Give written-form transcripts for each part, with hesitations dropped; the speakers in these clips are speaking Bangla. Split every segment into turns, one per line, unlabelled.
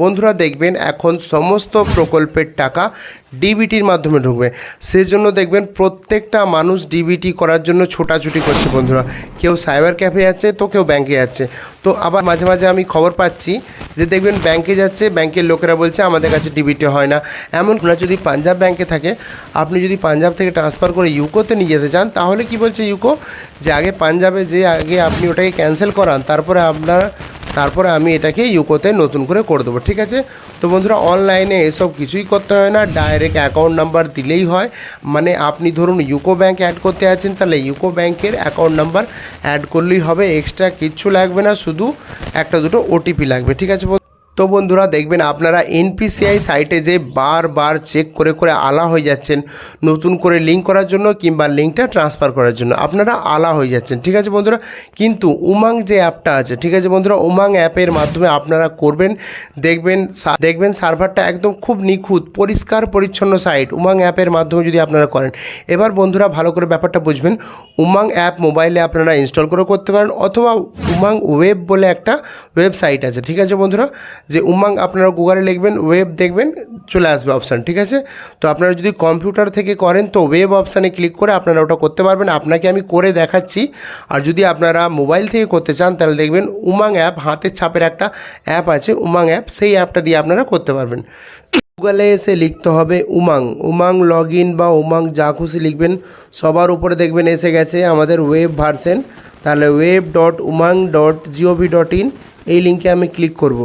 বন্ধুরা দেখবেন এখন সমস্ত প্রকল্পের টাকা ডিবিটির মাধ্যমে ঢুকবে। সেজন্য দেখবেন প্রত্যেকটা মানুষ ডিবিটি করার জন্য ছোটাছুটি করছে বন্ধুরা। কেউ সাইবার ক্যাফে যাচ্ছে তো কেউ ব্যাংকে যাচ্ছে। তো আবার মাঝে মাঝে আমি খবর পাচ্ছি যে দেখবেন ব্যাংকে যাচ্ছে, ব্যাংকের লোকেরা বলছে আমাদের কাছে ডিবিটি হয় না। এমন না, যদি পাঞ্জাব ব্যাংকে থাকে, আপনি যদি পাঞ্জাব থেকে ট্রান্সফার করে ইউকোতে নিয়ে যেতে চান, তাহলে কি বলছে ইউকো যে আগে পাঞ্জাবে যে আগে আপনি ওটাকে ক্যান্সেল করান, তারপরে আমি এটাকে ইউকোতে নতুন করে দেবো, ঠিক আছে। তো বন্ধুরা অনলাইনে এসব কিছুই করতে হয় না, ডাইরেক্ট অ্যাকাউন্ট নাম্বার দিলেই হয়। মানে আপনি ধরুন ইউকো ব্যাংক অ্যাড করতে আছেন, তাহলে ইউকো ব্যাংকের অ্যাকাউন্ট নাম্বার অ্যাড করলেই হবে, এক্সট্রা কিচ্ছু লাগবে না, শুধু একটা দুটো ওটিপি লাগবে, ঠিক আছে। তো বন্ধুরা দেখবেন আপনারা এনপিসিআই সাইটে যে বারবার চেক করে করে আলা হয়ে যাচ্ছেন নতুন করে লিঙ্ক করার জন্য কিংবা লিঙ্কটা ট্রান্সফার করার জন্য, আপনারা আলা হয়ে যাচ্ছেন, ঠিক আছে বন্ধুরা। কিন্তু উমাং যে অ্যাপটা আছে, ঠিক আছে বন্ধুরা, উমাং অ্যাপের মাধ্যমে আপনারা করবেন, দেখবেন সার্ভারটা একদম খুব নিখুঁত পরিষ্কার পরিচ্ছন্ন সাইট উমাং অ্যাপের মাধ্যমে যদি আপনারা করেন। এবার বন্ধুরা ভালো করে ব্যাপারটা বুঝবেন, উমাং অ্যাপ মোবাইলে আপনারা ইনস্টল করে করতে পারেন, অথবা উমাং ওয়েব বলে একটা ওয়েবসাইট আছে, ঠিক আছে বন্ধুরা। যে উমাং আপনারা গুগলে লিখবেন, ওয়েব দেখবেন চলে আসবে অপশান, ঠিক আছে। তো আপনারা যদি কম্পিউটার থেকে করেন তো ওয়েব অপশানে ক্লিক করে আপনারা ওটা করতে পারবেন, আপনাকে আমি করে দেখাচ্ছি। আর যদি আপনারা মোবাইল থেকে করতে চান তাহলে দেখবেন উমাং অ্যাপ, হাতের ছাপের একটা অ্যাপ আছে উমাং অ্যাপ, সেই অ্যাপটা দিয়ে আপনারা করতে পারবেন। গুগলে এসে লিখতে হবে উমাং লগ ইন বা উমাং যা খুশি লিখবেন, সবার উপরে দেখবেন এসে গেছে আমাদের ওয়েব ভার্সন। তাহলে web.umang.gov.in এই লিঙ্কে আমি ক্লিক করব।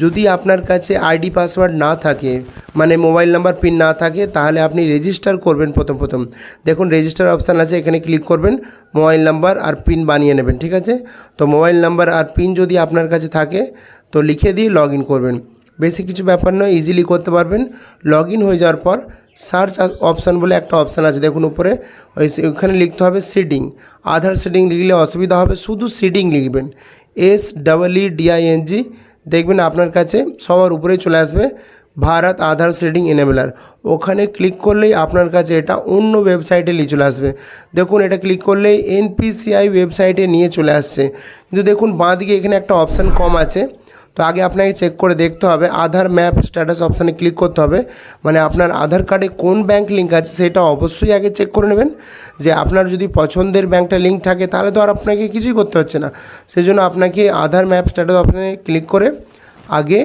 যদি আপনার কাছে আইডি পাসওয়ার্ড না থাকে, মানে মোবাইল নাম্বার পিন না থাকে, তাহলে আপনি রেজিস্টার করবেন। প্রথম দেখুন রেজিস্টার অপশান আছে, এখানে ক্লিক করবেন, মোবাইল নাম্বার আর পিন বানিয়ে নেবেন, ঠিক আছে। তো মোবাইল নাম্বার আর পিন যদি আপনার কাছে থাকে তো লিখে দিয়ে লগ ইন করবেন, বেশি কিছু ব্যাপার নয়, ইজিলি করতে পারবেন। লগ ইন হয়ে যাওয়ার পর সার্চ অপশান বলে একটা অপশান আছে, দেখুন উপরে, ওইখানে লিখতে হবে সিডিং। আধার সিডিং লিখলে অসুবিধা হবে, শুধু সিডিং লিখবেন, SEEDING। দেখবেন আপনার কাছে সবার উপরে চলে আসবে ভারত আধার সিডিং এনেবলার। ওখানে ক্লিক করলেই আপনার কাছে এটা অন্য ওয়েবসাইটে নিয়ে চলে আসবে। দেখুন এটা ক্লিক করলেই এনপিসিআই ওয়েবসাইটে নিয়ে চলে আসছে, কিন্তু দেখুন বাঁ দিকে এখানে একটা অপশান কম আছে। তো আগে আপনাকে চেক করে দেখতে হবে, আধার ম্যাপ স্ট্যাটাস অপশানে ক্লিক করতে হবে, মানে আপনার আধার কার্ডে কোন ব্যাংক লিঙ্ক আছে সেটা অবশ্যই আগে চেক করে নেবেন। যে আপনার যদি পছন্দের ব্যাংকটা লিঙ্ক থাকে তাহলে তো আর আপনাকে কিছুই করতে হচ্ছে না, সেজন্য আপনাকে আধার ম্যাপ স্ট্যাটাস অপশানে ক্লিক করে আগে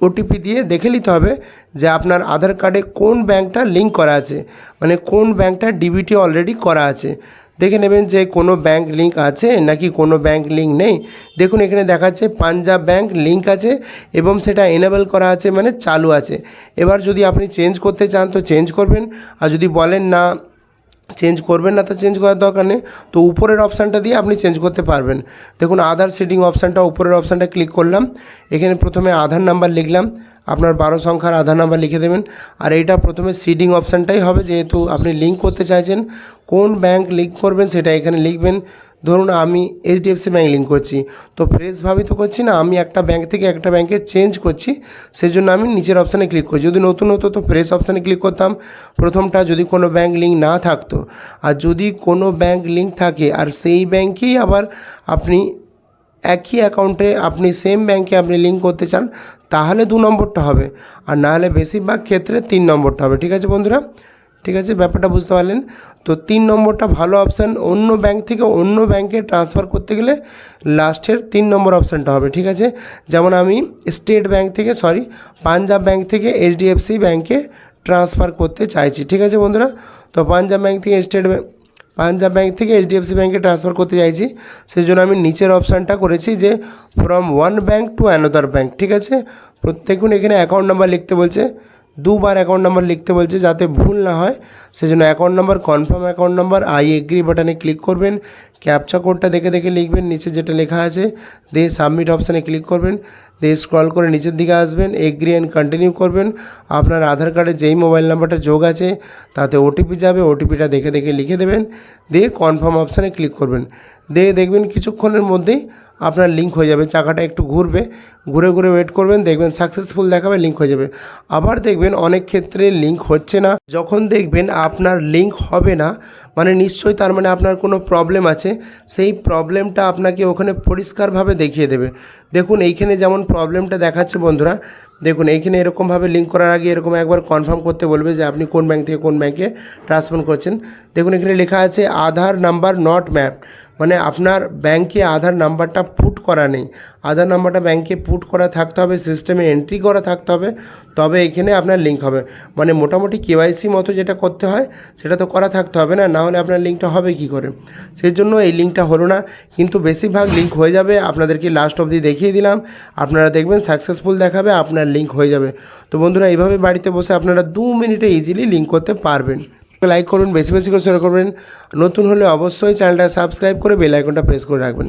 ওটিপি দিয়ে দেখে নিতে হবে যে আপনার আধার কার্ডে কোন ব্যাংকটা লিঙ্ক করা আছে, মানে কোন ব্যাংকটা ডিবিটি অলরেডি করা আছে। দেখে নেবেন যে কোনো ব্যাংক লিঙ্ক আছে নাকি কোনো ব্যাংক লিঙ্ক নেই। দেখুন এখানে দেখাচ্ছে পাঞ্জাব ব্যাংক লিঙ্ক আছে এবং সেটা এনেবল করা আছে, মানে চালু আছে। এবার যদি আপনি চেঞ্জ করতে চান তো চেঞ্জ করবেন, আর যদি বলেন না চেঞ্জ করবেন না তো চেঞ্জ করার দরকার নেই, তো উপরের অপশানটা দিয়ে আপনি চেঞ্জ করতে পারবেন। দেখুন আধার সিডিং অপশানটা, উপরের অপশানটা ক্লিক করলাম, এখানে প্রথমে আধার নাম্বার লিখলাম, আপনার 12 সংখ্যার আধার নাম্বার লিখে দেবেন। আর এইটা প্রথমে সিডিং অপশানটাই হবে, যেহেতু আপনি লিঙ্ক করতে চাইছেন, কোন ব্যাংক লিঙ্ক করবেন সেটা এখানে লিখবেন। ধরুন আমি HDFC ব্যাংক লিঙ্ক করছি, তো ফ্রেশভাবে তো করছি না, আমি একটা ব্যাংক থেকে একটা ব্যাংকে চেঞ্জ করছি, সেই জন্য আমি নিচের অপশানে ক্লিক করি। যদি নতুন হতো তো ফ্রেশ অপশানে ক্লিক করতাম প্রথমটা, যদি কোনো ব্যাংক লিঙ্ক না থাকতো। আর যদি কোনো ব্যাংক লিঙ্ক থাকে আর সেই ব্যাংকেই আবার আপনি একই অ্যাকাউন্টে আপনি সেম ব্যাংকে আপনি লিঙ্ক করতে চান, তাহলে 2 নম্বরটা হবে, আর নাহলে বেশিরভাগ ক্ষেত্রে 3 নম্বরটা হবে, ঠিক আছে বন্ধুরা। ঠিক আছে, ব্যাপারটা বুঝতে পারলেন। তো 3 নম্বরটা ভালো অপশান, অন্য ব্যাংক থেকে অন্য ব্যাংকে ট্রান্সফার করতে গেলে লাস্টের 3 নম্বর অপশানটা হবে, ঠিক আছে। যেমন আমি স্টেট ব্যাংক থেকে পাঞ্জাব ব্যাংক থেকে HDFC ব্যাংকে ট্রান্সফার করতে চাইছি, ঠিক আছে বন্ধুরা। তো পাঞ্জাব ব্যাংক থেকে HDFC ব্যাংকে ট্রান্সফার করতে চাইছি, সেই জন্য আমি নিচের অপশানটা করেছি যে from one bank to another bank, ঠিক আছে। দেখুন এখানে অ্যাকাউন্ট নাম্বার লিখতে বলছে, 2 বার অ্যাকাউন্ট নাম্বার লিখতে বলছে যাতে ভুল না হয়, সেজন্য account number, confirm account number, I agree বাটনে ক্লিক করবেন, ক্যাপচা কোডটা দেখে দেখে লিখবেন, নিচে যেটা লেখা আছে, দিয়ে সাবমিট অপশানে ক্লিক করবেন, দিয়ে স্ক্রল করে নিচের দিকে আসবেন, এগ্রি অ্যান্ড কন্টিনিউ করবেন। আপনার আধার কার্ডে যেই মোবাইল নাম্বারটা যোগ আছে তাতে ওটিপি যাবে, ওটিপিটা দেখে দেখে লিখে দেবেন, দিয়ে কনফার্ম অপশানে ক্লিক করবেন, দিয়ে দেখবেন কিছুক্ষণের মধ্যেই আপনার লিঙ্ক হয়ে যাবে। চাকাটা একটু ঘুরবে, ঘুরে ঘুরে ওয়েট করবেন, দেখবেন সাকসেসফুল দেখাবে, লিঙ্ক হয়ে যাবে। আবার দেখবেন অনেক ক্ষেত্রে লিঙ্ক হচ্ছে না। যখন দেখবেন আপনার লিঙ্ক হবে না, মানে নিশ্চয়ই তার মানে আপনার কোনো প্রবলেম আছে। সেই প্রবলেমটা আপনাকে ওখানে পরিষ্কারভাবে দেখিয়ে দেবে। দেখুন এইখানে যেমন প্রবলেমটা দেখাচ্ছে বন্ধুরা, দেখুন এইখানে এরকমভাবে লিঙ্ক করার আগে এরকম একবার কনফার্ম করতে বলবে যে আপনি কোন ব্যাঙ্ক থেকে কোন ব্যাঙ্কে ট্রান্সফার করছেন। দেখুন এখানে লেখা আছে আধার নাম্বার নট ম্যাপ, মানে আপনার ব্যাঙ্কে আধার নাম্বারটা পুট করা নেই। আধার নাম্বারটা ব্যাঙ্কে পুট করা থাকতে হবে, সিস্টেমে এন্ট্রি করা থাকতে হবে, তবে এখানে আপনার লিঙ্ক হবে। মানে মোটামুটি কেওয়াইসি মতো যেটা করতে হয় সেটা তো করা থাকতে হবে না, না হলে আপনার লিঙ্কটা হবে কী করে। সেই জন্য এই লিঙ্কটা হলো না, কিন্তু বেশিরভাগ লিঙ্ক হয়ে যাবে। আপনাদেরকে লাস্ট অবধি দেখিয়ে দিলাম, আপনারা দেখবেন সাকসেসফুল দেখাবে, আপনার লিঙ্ক হয়ে যাবে। তো বন্ধুরা এইভাবে বাড়িতে বসে আপনারা 2 মিনিটে ইজিলি লিঙ্ক করতে পারবেন। লাইক করুন, বেশি বেশি করে শেয়ার করবেন। নতুন হলে অবশ্যই চ্যানেলটা সাবস্ক্রাইব করে বেল আইকনটা প্রেস করে রাখবেন।